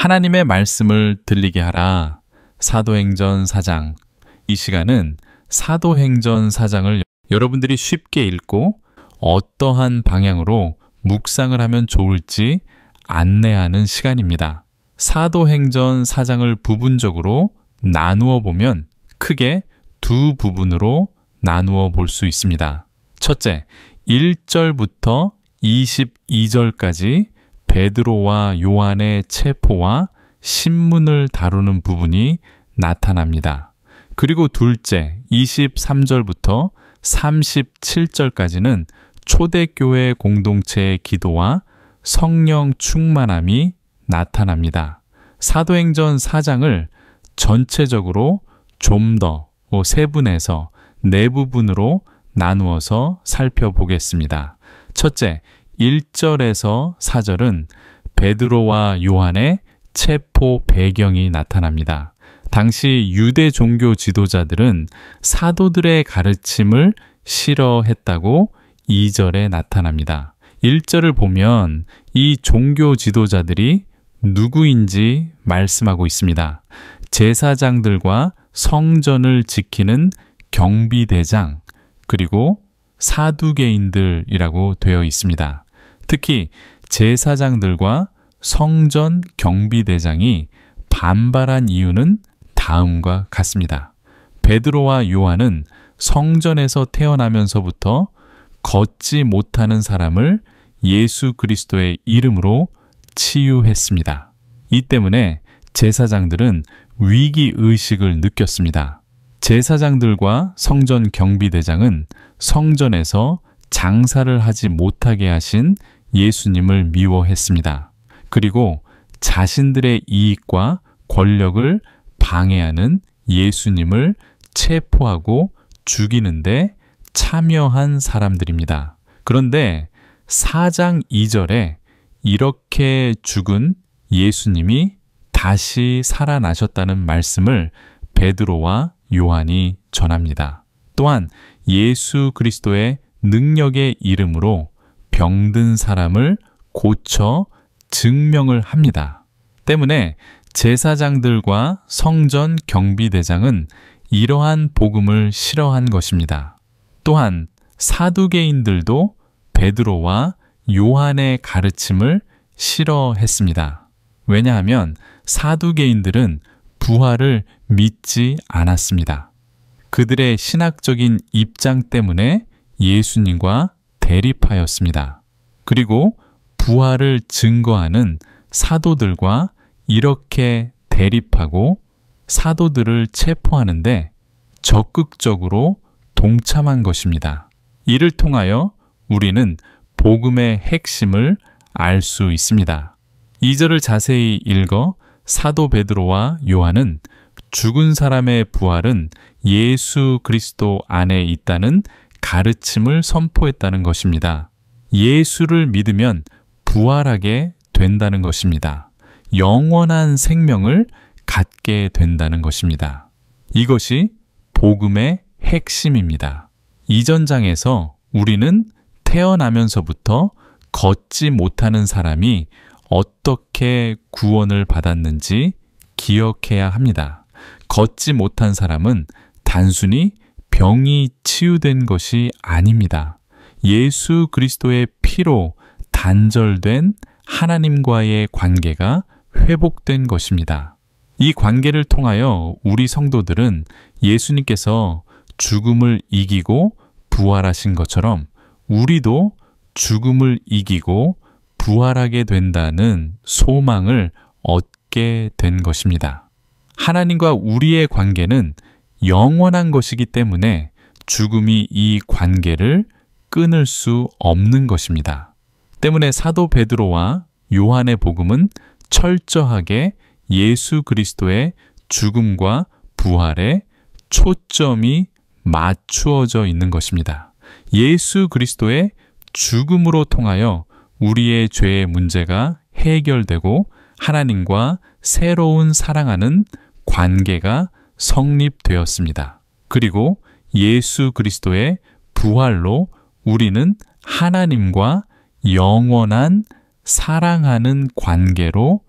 하나님의 말씀을 들리게 하라. 사도행전 4장. 이 시간은 사도행전 4장을 여러분들이 쉽게 읽고 어떠한 방향으로 묵상을 하면 좋을지 안내하는 시간입니다. 사도행전 4장을 부분적으로 나누어 보면 크게 두 부분으로 나누어 볼 수 있습니다. 첫째, 1절부터 22절까지 베드로와 요한의 체포와 신문을 다루는 부분이 나타납니다. 그리고 둘째, 23절부터 37절까지는 초대교회 공동체의 기도와 성령 충만함이 나타납니다. 사도행전 4장을 전체적으로 좀 더 세분해서 네 부분으로 나누어서 살펴보겠습니다. 첫째, 1절에서 4절은 베드로와 요한의 체포 배경이 나타납니다. 당시 유대 종교 지도자들은 사도들의 가르침을 싫어했다고 2절에 나타납니다. 1절을 보면 이 종교 지도자들이 누구인지 말씀하고 있습니다. 제사장들과 성전을 지키는 경비대장, 그리고 사두개인들이라고 되어 있습니다. 특히 제사장들과 성전 경비대장이 반발한 이유는 다음과 같습니다. 베드로와 요한은 성전에서 태어나면서부터 걷지 못하는 사람을 예수 그리스도의 이름으로 치유했습니다. 이 때문에 제사장들은 위기의식을 느꼈습니다. 제사장들과 성전 경비대장은 성전에서 장사를 하지 못하게 하신 예수님을 미워했습니다. 그리고 자신들의 이익과 권력을 방해하는 예수님을 체포하고 죽이는데 참여한 사람들입니다. 그런데 4장 2절에 이렇게 죽은 예수님이 다시 살아나셨다는 말씀을 베드로와 요한이 전합니다. 또한 예수 그리스도의 능력의 이름으로 병든 사람을 고쳐 증명을 합니다. 때문에 제사장들과 성전 경비대장은 이러한 복음을 싫어한 것입니다. 또한 사두개인들도 베드로와 요한의 가르침을 싫어했습니다. 왜냐하면 사두개인들은 부활을 믿지 않았습니다. 그들의 신학적인 입장 때문에 예수님과 대립하였습니다. 그리고 부활을 증거하는 사도들과 이렇게 대립하고 사도들을 체포하는데 적극적으로 동참한 것입니다. 이를 통하여 우리는 복음의 핵심을 알 수 있습니다. 2절을 자세히 읽어 사도 베드로와 요한은 죽은 사람의 부활은 예수 그리스도 안에 있다는 가르침을 선포했다는 것입니다. 예수를 믿으면 부활하게 된다는 것입니다. 영원한 생명을 갖게 된다는 것입니다. 이것이 복음의 핵심입니다. 이전 장에서 우리는 태어나면서부터 걷지 못하는 사람이 어떻게 구원을 받았는지 기억해야 합니다. 걷지 못한 사람은 단순히 병이 치유된 것이 아닙니다. 예수 그리스도의 피로 단절된 하나님과의 관계가 회복된 것입니다. 이 관계를 통하여 우리 성도들은 예수님께서 죽음을 이기고 부활하신 것처럼 우리도 죽음을 이기고 부활하게 된다는 소망을 얻게 된 것입니다. 하나님과 우리의 관계는 영원한 것이기 때문에 죽음이 이 관계를 끊을 수 없는 것입니다. 때문에 사도 베드로와 요한의 복음은 철저하게 예수 그리스도의 죽음과 부활에 초점이 맞추어져 있는 것입니다. 예수 그리스도의 죽음으로 통하여 우리의 죄의 문제가 해결되고 하나님과 새로운 사랑하는 관계가 성립되었습니다. 그리고 예수 그리스도의 부활로 우리는 하나님과 영원한 사랑하는 관계로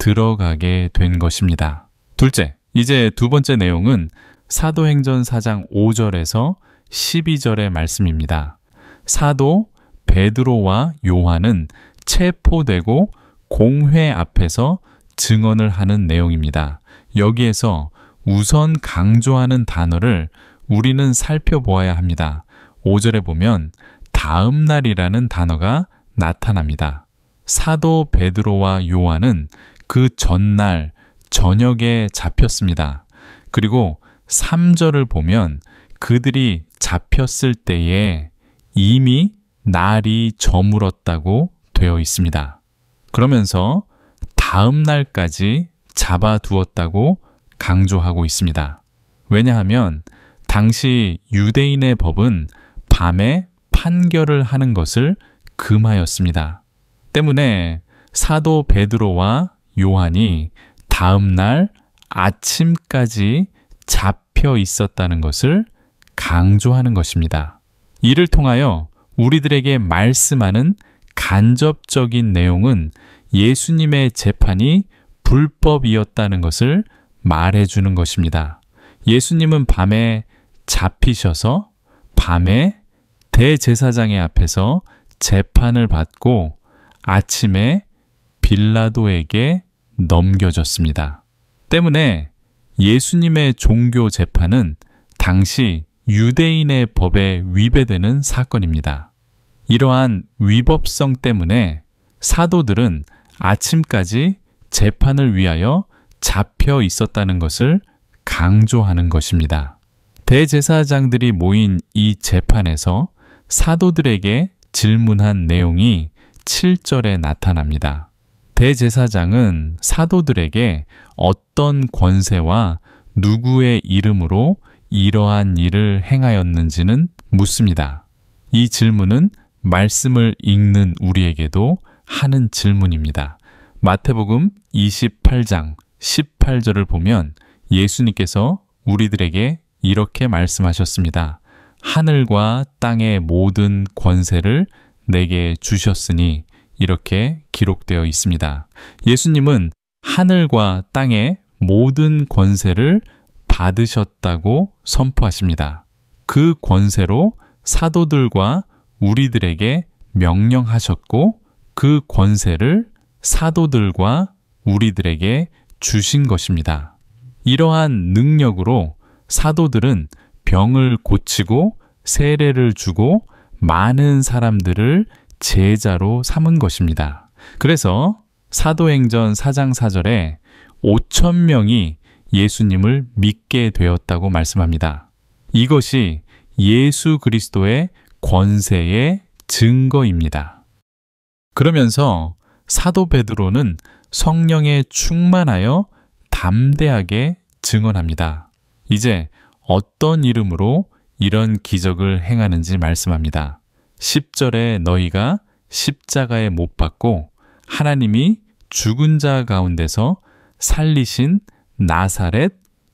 들어가게 된 것입니다. 둘째, 이제 두 번째 내용은 사도행전 4장 5절에서 12절의 말씀입니다. 사도 베드로와 요한은 체포되고 공회 앞에서 증언을 하는 내용입니다. 여기에서 우선 강조하는 단어를 우리는 살펴보아야 합니다. 5절에 보면 다음 날이라는 단어가 나타납니다. 사도 베드로와 요한은 그 전날 저녁에 잡혔습니다. 그리고 3절을 보면 그들이 잡혔을 때에 이미 날이 저물었다고 되어 있습니다. 그러면서 다음 날까지 잡아두었다고 강조하고 있습니다. 왜냐하면 당시 유대인의 법은 밤에 판결을 하는 것을 금하였습니다. 때문에 사도 베드로와 요한이 다음 날 아침까지 잡혀 있었다는 것을 강조하는 것입니다. 이를 통하여 우리들에게 말씀하는 간접적인 내용은 예수님의 재판이 불법이었다는 것을 말해주는 것입니다. 예수님은 밤에 잡히셔서 밤에 대제사장의 앞에서 재판을 받고 아침에 빌라도에게 넘겨졌습니다. 때문에 예수님의 종교 재판은 당시 유대인의 법에 위배되는 사건입니다. 이러한 위법성 때문에 사도들은 아침까지 재판을 위하여 잡혀 있었다는 것을 강조하는 것입니다. 대제사장들이 모인 이 재판에서 사도들에게 질문한 내용이 7절에 나타납니다. 대제사장은 사도들에게 어떤 권세와 누구의 이름으로 이러한 일을 행하였는지는 묻습니다. 이 질문은 말씀을 읽는 우리에게도 하는 질문입니다. 마태복음 28장 18절을 보면 예수님께서 우리들에게 이렇게 말씀하셨습니다. 하늘과 땅의 모든 권세를 내게 주셨으니 이렇게 기록되어 있습니다. 예수님은 하늘과 땅의 모든 권세를 받으셨다고 선포하십니다. 그 권세로 사도들과 우리들에게 명령하셨고 그 권세를 사도들과 우리들에게 주신 것입니다. 이러한 능력으로 사도들은 병을 고치고 세례를 주고 많은 사람들을 제자로 삼은 것입니다. 그래서 사도행전 4장 4절에 5,000명이 예수님을 믿게 되었다고 말씀합니다. 이것이 예수 그리스도의 권세의 증거입니다. 그러면서 사도 베드로는 성령에 충만하여 담대하게 증언합니다. 이제 어떤 이름으로 이런 기적을 행하는지 말씀합니다. 10절에 너희가 십자가에 못 박고 하나님이 죽은 자 가운데서 살리신 나사렛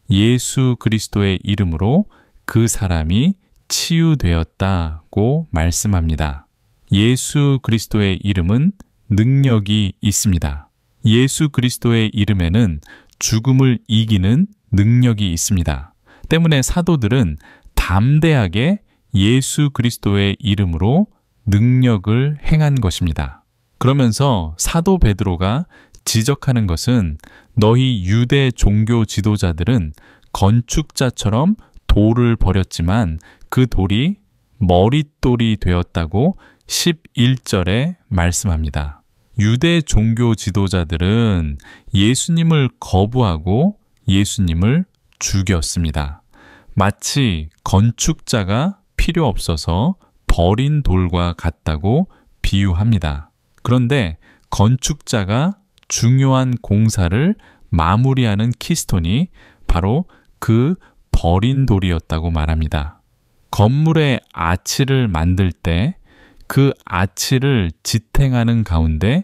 예수 그리스도의 이름으로 그 사람이 치유되었다고 말씀합니다. 예수 그리스도의 이름은 능력이 있습니다. 예수 그리스도의 이름에는 죽음을 이기는 능력이 있습니다. 때문에 사도들은 담대하게 예수 그리스도의 이름으로 능력을 행한 것입니다. 그러면서 사도 베드로가 지적하는 것은 너희 유대 종교 지도자들은 건축자처럼 돌을 버렸지만 그 돌이 머릿돌이 되었다고 11절에 말씀합니다. 유대 종교 지도자들은 예수님을 거부하고 예수님을 죽였습니다. 마치 건축자가 필요 없어서 버린 돌과 같다고 비유합니다. 그런데 건축자가 중요한 공사를 마무리하는 키스톤이 바로 그 버린 돌이었다고 말합니다. 건물의 아치를 만들 때 그 아치를 지탱하는 가운데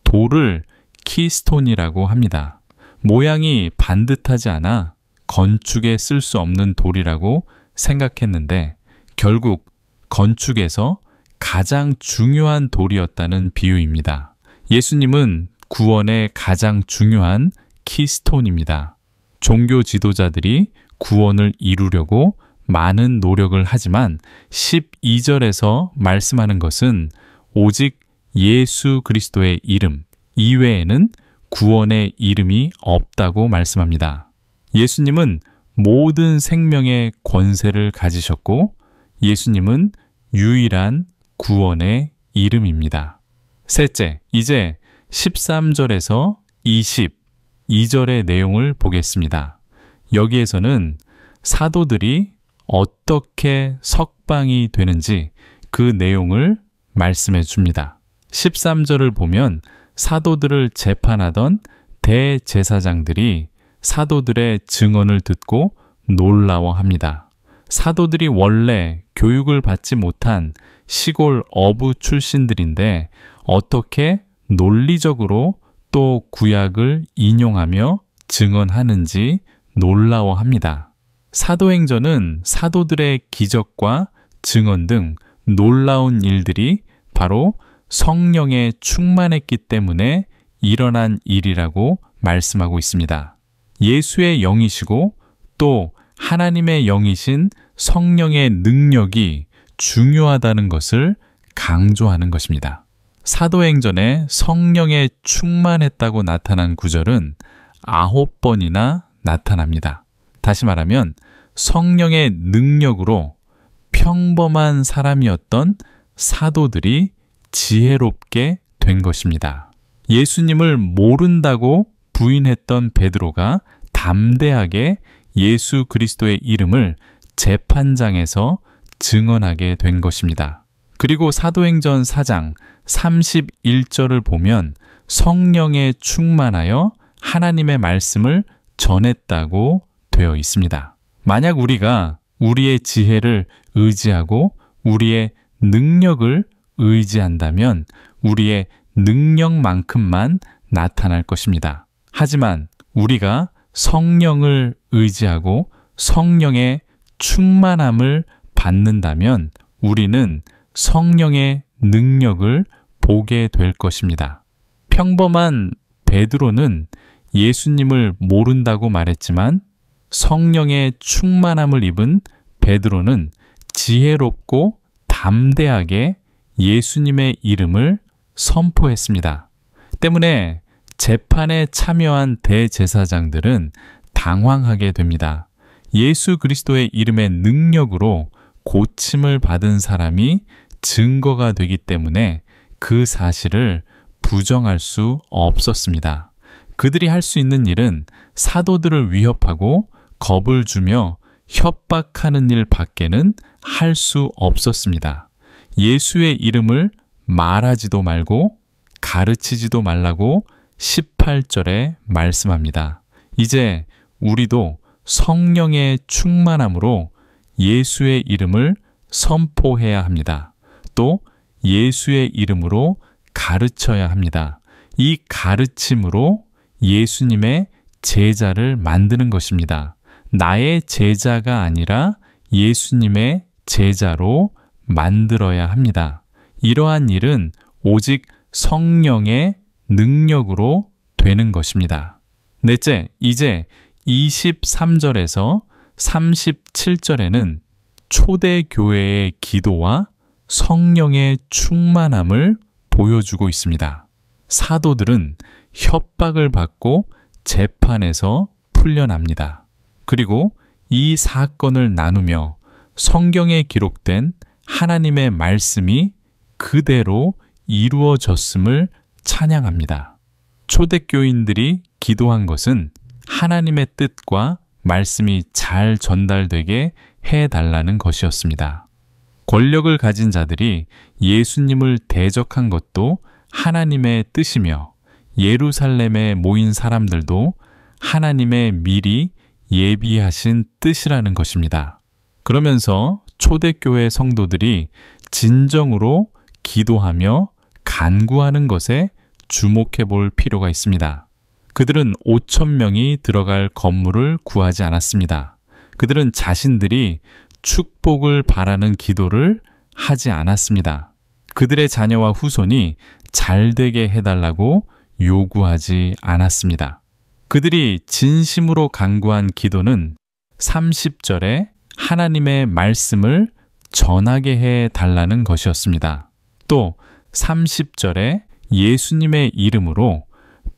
돌을 키스톤이라고 합니다. 모양이 반듯하지 않아 건축에 쓸 수 없는 돌이라고 생각했는데 결국 건축에서 가장 중요한 돌이었다는 비유입니다. 예수님은 구원의 가장 중요한 키스톤입니다. 종교 지도자들이 구원을 이루려고 많은 노력을 하지만 12절에서 말씀하는 것은 오직 예수 그리스도의 이름 이외에는 구원의 이름이 없다고 말씀합니다. 예수님은 모든 생명의 권세를 가지셨고 예수님은 유일한 구원의 이름입니다. 셋째, 이제 13절에서 22절의 내용을 보겠습니다. 여기에서는 사도들이 어떻게 석방이 되는지 그 내용을 말씀해 줍니다. 13절을 보면 사도들을 재판하던 대제사장들이 사도들의 증언을 듣고 놀라워합니다. 사도들이 원래 교육을 받지 못한 시골 어부 출신들인데 어떻게 논리적으로 또 구약을 인용하며 증언하는지 놀라워합니다. 사도행전은 사도들의 기적과 증언 등 놀라운 일들이 바로 성령에 충만했기 때문에 일어난 일이라고 말씀하고 있습니다. 예수의 영이시고 또 하나님의 영이신 성령의 능력이 중요하다는 것을 강조하는 것입니다. 사도행전에 성령에 충만했다고 나타난 구절은 9번이나 나타납니다. 다시 말하면 성령의 능력으로 평범한 사람이었던 사도들이 지혜롭게 된 것입니다. 예수님을 모른다고 부인했던 베드로가 담대하게 예수 그리스도의 이름을 재판장에서 증언하게 된 것입니다. 그리고 사도행전 4장 31절을 보면 성령에 충만하여 하나님의 말씀을 전했다고 되어 있습니다. 만약 우리가 우리의 지혜를 의지하고 우리의 능력을 의지한다면 우리의 능력만큼만 나타날 것입니다. 하지만 우리가 성령을 의지하고 성령의 충만함을 받는다면 우리는 성령의 능력을 보게 될 것입니다. 평범한 베드로는 예수님을 모른다고 말했지만 성령의 충만함을 입은 베드로는 지혜롭고 담대하게 예수님의 이름을 선포했습니다. 때문에 재판에 참여한 대제사장들은 당황하게 됩니다. 예수 그리스도의 이름의 능력으로 고침을 받은 사람이 증거가 되기 때문에 그 사실을 부정할 수 없었습니다. 그들이 할 수 있는 일은 사도들을 위협하고 겁을 주며 협박하는 일 밖에는 할 수 없었습니다. 예수의 이름을 말하지도 말고 가르치지도 말라고 18절에 말씀합니다. 이제 우리도 성령의 충만함으로 예수의 이름을 선포해야 합니다. 또 예수의 이름으로 가르쳐야 합니다. 이 가르침으로 예수님의 제자를 만드는 것입니다. 나의 제자가 아니라 예수님의 제자로 만들어야 합니다. 이러한 일은 오직 성령의 능력으로 되는 것입니다. 넷째, 이제 23절에서 37절에는 초대교회의 기도와 성령의 충만함을 보여주고 있습니다. 사도들은 협박을 받고 재판에서 풀려납니다. 그리고 이 사건을 나누며 성경에 기록된 하나님의 말씀이 그대로 이루어졌음을 찬양합니다. 초대교인들이 기도한 것은 하나님의 뜻과 말씀이 잘 전달되게 해달라는 것이었습니다. 권력을 가진 자들이 예수님을 대적한 것도 하나님의 뜻이며 예루살렘에 모인 사람들도 하나님의 미리 예비하신 뜻이라는 것입니다. 그러면서 초대교회 성도들이 진정으로 기도하며 간구하는 것에 주목해 볼 필요가 있습니다. 그들은 5,000명이 들어갈 건물을 구하지 않았습니다. 그들은 자신들이 축복을 바라는 기도를 하지 않았습니다. 그들의 자녀와 후손이 잘 되게 해달라고 요구하지 않았습니다. 그들이 진심으로 간구한 기도는 30절에 하나님의 말씀을 전하게 해 달라는 것이었습니다. 또 30절에 예수님의 이름으로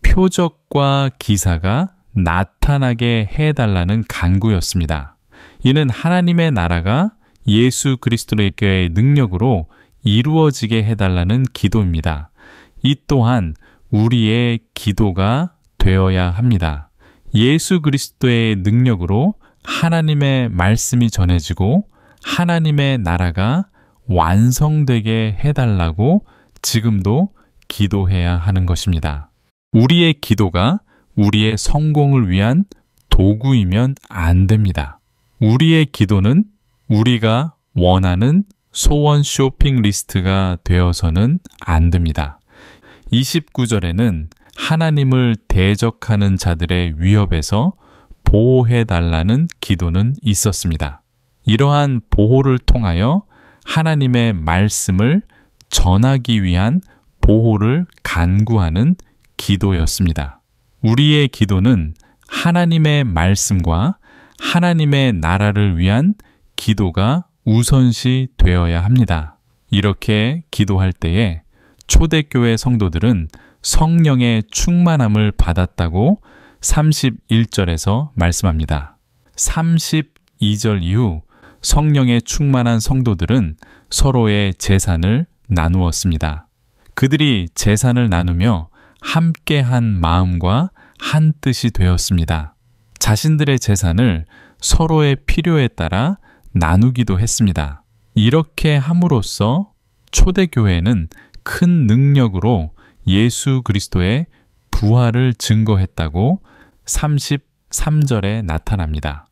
표적과 기사가 나타나게 해 달라는 간구였습니다. 이는 하나님의 나라가 예수 그리스도의 능력으로 이루어지게 해 달라는 기도입니다. 이 또한 우리의 기도가 되어야 합니다. 예수 그리스도의 능력으로 하나님의 말씀이 전해지고 하나님의 나라가 완성되게 해달라고 지금도 기도해야 하는 것입니다. 우리의 기도가 우리의 성공을 위한 도구이면 안 됩니다. 우리의 기도는 우리가 원하는 소원 쇼핑 리스트가 되어서는 안 됩니다. 29절에는 하나님을 대적하는 자들의 위협에서 보호해달라는 기도는 있었습니다. 이러한 보호를 통하여 하나님의 말씀을 전하기 위한 보호를 간구하는 기도였습니다. 우리의 기도는 하나님의 말씀과 하나님의 나라를 위한 기도가 우선시 되어야 합니다. 이렇게 기도할 때에 초대교회 성도들은 성령의 충만함을 받았다고 31절에서 말씀합니다. 32절 이후 성령의 충만한 성도들은 서로의 재산을 나누었습니다. 그들이 재산을 나누며 함께한 마음과 한 뜻이 되었습니다. 자신들의 재산을 서로의 필요에 따라 나누기도 했습니다. 이렇게 함으로써 초대교회는 큰 능력으로 예수 그리스도의 부활을 증거했다고 33절에 나타납니다.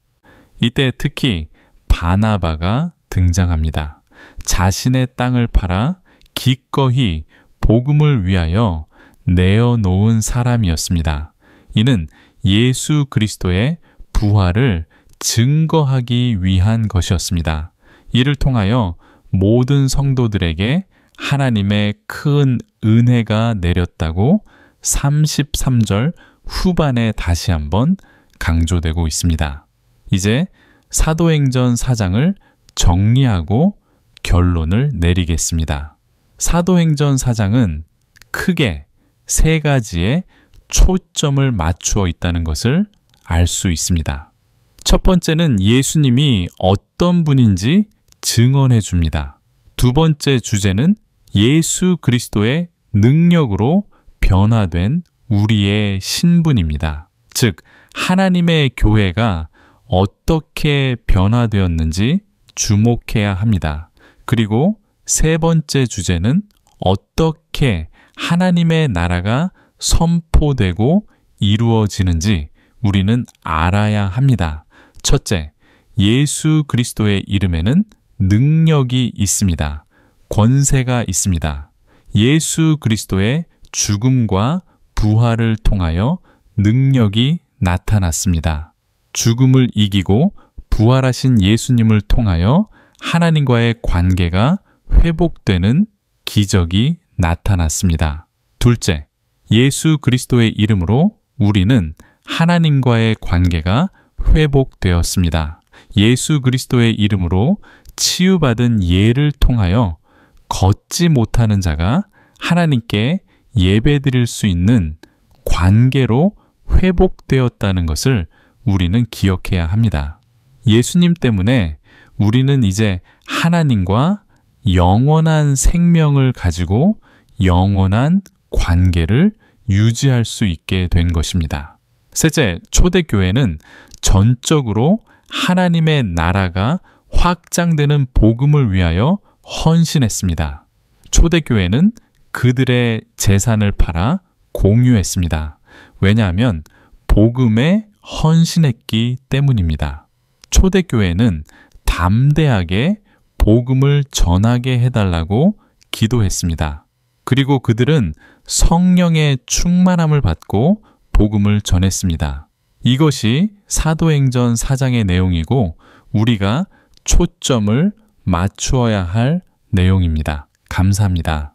이때 특히 바나바가 등장합니다. 자신의 땅을 팔아 기꺼이 복음을 위하여 내어놓은 사람이었습니다. 이는 예수 그리스도의 부활을 증거하기 위한 것이었습니다. 이를 통하여 모든 성도들에게 하나님의 큰 은혜가 내렸다고 33절 후반에 다시 한번 강조되고 있습니다. 이제 사도행전 4장을 정리하고 결론을 내리겠습니다. 사도행전 4장은 크게 세 가지의 초점을 맞추어 있다는 것을 알 수 있습니다. 첫 번째는 예수님이 어떤 분인지 증언해 줍니다. 두 번째 주제는 예수 그리스도의 능력으로 변화된 우리의 신분입니다. 즉, 하나님의 교회가 어떻게 변화되었는지 주목해야 합니다. 그리고 세 번째 주제는 어떻게 하나님의 나라가 선포되고 이루어지는지 우리는 알아야 합니다. 첫째, 예수 그리스도의 이름에는 능력이 있습니다. 권세가 있습니다. 예수 그리스도의 죽음과 부활을 통하여 능력이 나타났습니다. 죽음을 이기고 부활하신 예수님을 통하여 하나님과의 관계가 회복되는 기적이 나타났습니다. 둘째, 예수 그리스도의 이름으로 우리는 하나님과의 관계가 회복되었습니다. 예수 그리스도의 이름으로 치유받은 예를 통하여 걷지 못하는 자가 하나님께 예배드릴 수 있는 관계로 회복되었다는 것을 우리는 기억해야 합니다. 예수님 때문에 우리는 이제 하나님과 영원한 생명을 가지고 영원한 관계를 유지할 수 있게 된 것입니다. 셋째, 초대교회는 전적으로 하나님의 나라가 확장되는 복음을 위하여 헌신했습니다. 초대교회는 그들의 재산을 팔아 공유했습니다. 왜냐하면 복음에 헌신했기 때문입니다. 초대교회는 담대하게 복음을 전하게 해달라고 기도했습니다. 그리고 그들은 성령의 충만함을 받고 복음을 전했습니다. 이것이 사도행전 4장의 내용이고 우리가 초점을 맞추어야 할 내용입니다. 감사합니다.